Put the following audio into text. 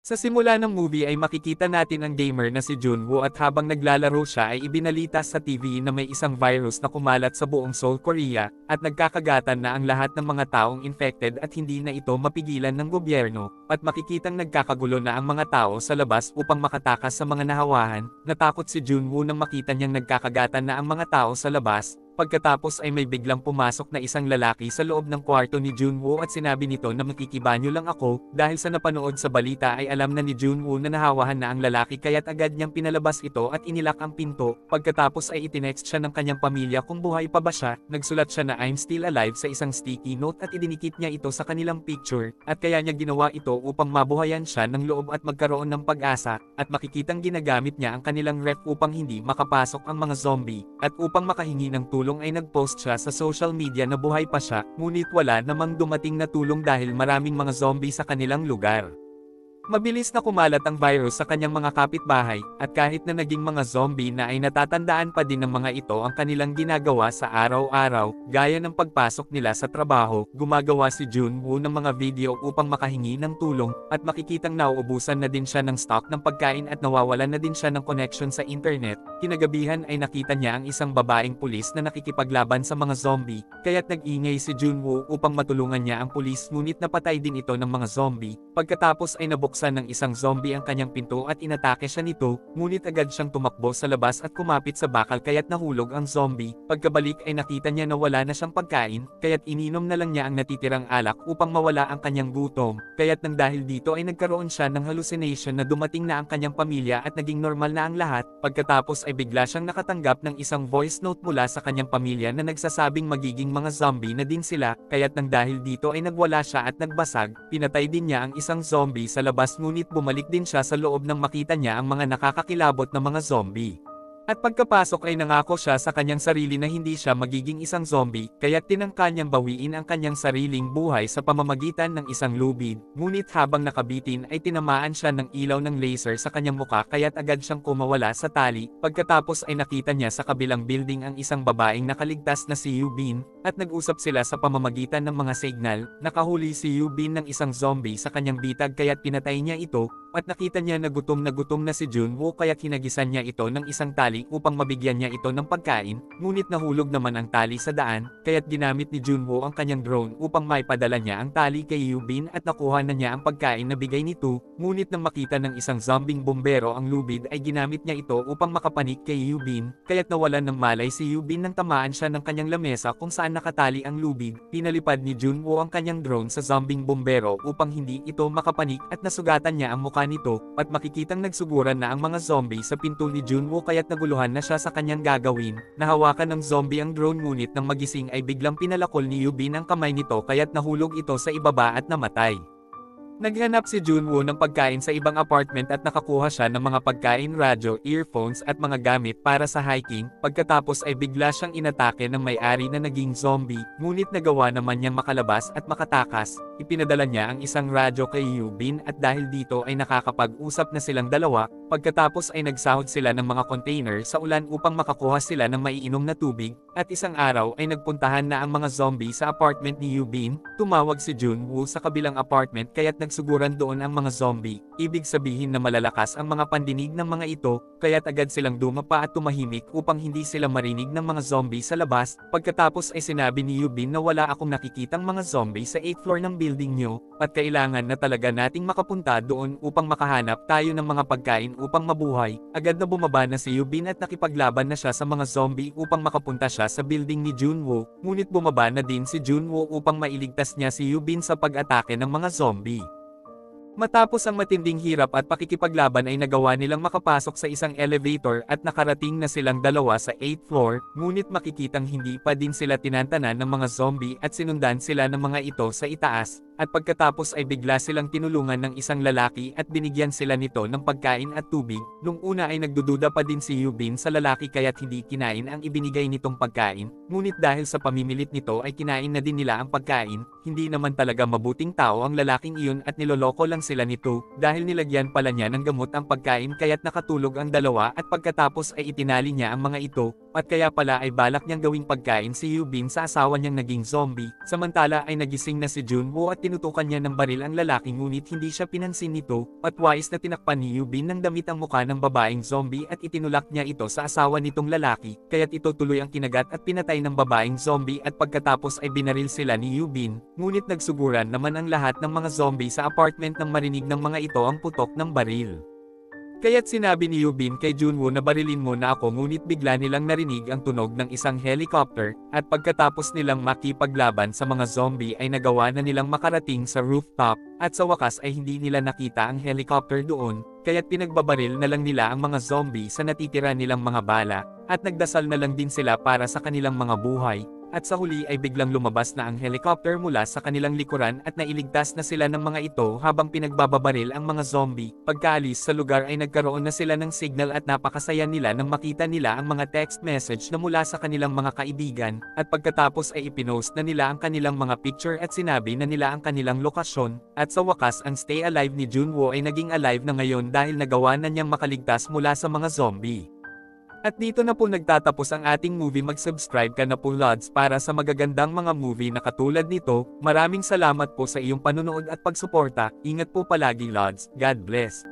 Sa simula ng movie ay makikita natin ang gamer na si Junwoo at habang naglalaro siya ay ibinalita sa TV na may isang virus na kumalat sa buong Seoul, Korea, at nagkakagatan na ang lahat ng mga taong infected at hindi na ito mapigilan ng gobyerno, at makikitang nagkakagulo na ang mga tao sa labas upang makatakas sa mga nahawahan. Natakot si Junwoo nang makita niyang nagkakagatan na ang mga tao sa labas. Pagkatapos ay may biglang pumasok na isang lalaki sa loob ng kwarto ni Junwoo at sinabi nito na makikibanyo lang ako, dahil sa napanood sa balita ay alam na ni Junwoo na nahawahan na ang lalaki kaya't agad niyang pinalabas ito at inilak ang pinto. Pagkatapos ay itinext siya ng kanyang pamilya kung buhay pa ba siya, nagsulat siya na I'm still alive sa isang sticky note at idinikit niya ito sa kanilang picture, at kaya niya ginawa ito upang mabuhayan siya ng loob at magkaroon ng pag-asa, at makikitang ginagamit niya ang kanilang ref upang hindi makapasok ang mga zombie, at upang makahingi ng tulong ay nag-post siya sa social media na buhay pa siya, ngunit wala namang dumating na tulong dahil maraming mga zombie sa kanilang lugar. Mabilis na kumalat ang virus sa kanyang mga kapitbahay, at kahit na naging mga zombie na ay natatandaan pa din ng mga ito ang kanilang ginagawa sa araw-araw, gaya ng pagpasok nila sa trabaho. Gumagawa si Junwoo ng mga video upang makahingi ng tulong, at makikitang nauubusan na din siya ng stock ng pagkain at nawawalan na din siya ng connection sa internet. Kinagabihan ay nakita niya ang isang babaeng pulis na nakikipaglaban sa mga zombie, kaya't nag-ingay si Junwoo upang matulungan niya ang pulis, ngunit napatay din ito ng mga zombie. Pagkatapos ay nabuksan ng isang zombie ang kanyang pinto at inatake siya nito, ngunit agad siyang tumakbo sa labas at kumapit sa bakal kaya't nahulog ang zombie. Pagkabalik ay nakita niya na wala na siyang pagkain, kaya't ininom na lang niya ang natitirang alak upang mawala ang kanyang gutom, kaya't nang dahil dito ay nagkaroon siya ng hallucination na dumating na ang kanyang pamilya at naging normal na ang lahat. Pagkatapos ay bigla siyang nakatanggap ng isang voice note mula sa kanyang pamilya na nagsasabing magiging mga zombie na din sila, kaya't nang dahil dito ay nagwala siya at nagbasag. Pinatay din niya ang isang zombie sa labas, ngunit bumalik din siya sa loob nang makita niya ang mga nakakakilabot na mga zombie. At pagkapasok ay nangako siya sa kanyang sarili na hindi siya magiging isang zombie, kaya't tinangka niyang bawiin ang kanyang sariling buhay sa pamamagitan ng isang lubid, ngunit habang nakabitin ay tinamaan siya ng ilaw ng laser sa kanyang muka kaya't agad siyang kumawala sa tali. Pagkatapos ay nakita niya sa kabilang building ang isang babaeng nakaligtas na si Yubin, at nag-usap sila sa pamamagitan ng mga signal. Nakahuli si Yubin ng isang zombie sa kanyang bitag kaya't pinatay niya ito, at nakita niya na gutom na si Junwoo kaya't hinagisan niya ito ng isang tali upang mabigyan niya ito ng pagkain, ngunit nahulog naman ang tali sa daan, kaya't ginamit ni Junwoo ang kanyang drone upang maipadala niya ang tali kay Yubin at nakuha na niya ang pagkain na bigay nito, ngunit nang makita ng isang zombing bombero ang lubid ay ginamit niya ito upang makapanik kay Yubin, kaya't nawalan ng malay si Yubin nang tamaan siya ng kanyang lamesa kung saan nakatali ang lubid. Pinalipad ni Junwoo ang kanyang drone sa zombing bombero upang hindi ito makapanik at nasugatan niya ang mukha nito, at makikitang nagsuguran na ang mga zombie sa pinto ni Junwoo kaya't naguluhan na siya sa kanyang gagawin. Nahawakan ng zombie ang drone, ngunit nang magising ay biglang pinalakol ni Yubin ang kamay nito kaya't nahulog ito sa ibaba at namatay. Naghanap si Junwoo ng pagkain sa ibang apartment at nakakuha siya ng mga pagkain, radyo, earphones at mga gamit para sa hiking. Pagkatapos ay bigla siyang inatake ng may-ari na naging zombie, ngunit nagawa naman niyang makalabas at makatakas. Ipinadala niya ang isang radyo kay Yubin at dahil dito ay nakakapag-usap na silang dalawa. Pagkatapos ay nagsahod sila ng mga container sa ulan upang makakuha sila ng maiinom na tubig, at isang araw ay nagpuntahan na ang mga zombie sa apartment ni Yubin. Tumawag si Junwoo sa kabilang apartment kaya't nagsuguran doon ang mga zombie. Ibig sabihin na malalakas ang mga pandinig ng mga ito, kaya't agad silang dumapa at tumahimik upang hindi sila marinig ng mga zombie sa labas. Pagkatapos ay sinabi ni Yubin na wala akong nakikitang mga zombie sa 8th floor ng building nyo, at kailangan na talaga nating makapunta doon upang makahanap tayo ng mga pagkain upang mabuhay. Agad na bumaba na si Yubin at nakipaglaban na siya sa mga zombie upang makapunta siya sa building ni Junwoo, ngunit bumaba na din si Junwoo upang mailigtas niya si Yubin sa pag-atake ng mga zombie. Matapos ang matinding hirap at pakikipaglaban ay nagawa nilang makapasok sa isang elevator at nakarating na silang dalawa sa 8th floor, ngunit makikitang hindi pa din sila tinantanan ng mga zombie at sinundan sila ng mga ito sa itaas. At pagkatapos ay bigla silang tinulungan ng isang lalaki at binigyan sila nito ng pagkain at tubig. Nung una ay nagdududa pa din si Yubin sa lalaki kaya't hindi kinain ang ibinigay nitong pagkain, ngunit dahil sa pamimilit nito ay kinain na din nila ang pagkain. Hindi naman talaga mabuting tao ang lalaking iyon at niloloko lang sila nito, dahil nilagyan pala niya ng gamot ang pagkain kaya't nakatulog ang dalawa at pagkatapos ay itinali niya ang mga ito. at kaya pala ay balak niyang gawing pagkain si Yubin sa asawa niyang naging zombie. Samantala ay nagising na si Junwoo at tinutukan niya ng baril ang lalaki ngunit hindi siya pinansin nito, at wais na tinakpan ni Yubin ng damit ang mukha ng babaeng zombie at itinulak niya ito sa asawa nitong lalaki, kaya't ito tuloy ang kinagat at pinatay ng babaeng zombie at pagkatapos ay binaril sila ni Yubin, ngunit nagsuguran naman ang lahat ng mga zombie sa apartment nang marinig ng mga ito ang putok ng baril. Kaya't sinabi ni Yubin kay Junwoo na barilin mo na ako ngunit bigla nilang narinig ang tunog ng isang helicopter, at pagkatapos nilang makipaglaban sa mga zombie ay nagawa na nilang makarating sa rooftop, at sa wakas ay hindi nila nakita ang helicopter doon, kaya't pinagbabaril na lang nila ang mga zombie sa natitira nilang mga bala, at nagdasal na lang din sila para sa kanilang mga buhay. At sa huli ay biglang lumabas na ang helicopter mula sa kanilang likuran at nailigtas na sila ng mga ito habang pinagbababaril ang mga zombie. Pagkaalis sa lugar ay nagkaroon na sila ng signal at napakasaya nila nang makita nila ang mga text message na mula sa kanilang mga kaibigan, at pagkatapos ay ipinost na nila ang kanilang mga picture at sinabi na nila ang kanilang lokasyon, at sa wakas ang stay alive ni Junwoo ay naging alive na ngayon dahil nagawa na niyang makaligtas mula sa mga zombie. At dito na po nagtatapos ang ating movie. Mag-subscribe ka na po Lods para sa magagandang mga movie na katulad nito. Maraming salamat po sa iyong panunood at pagsuporta. Ingat po palagi Lods. God bless.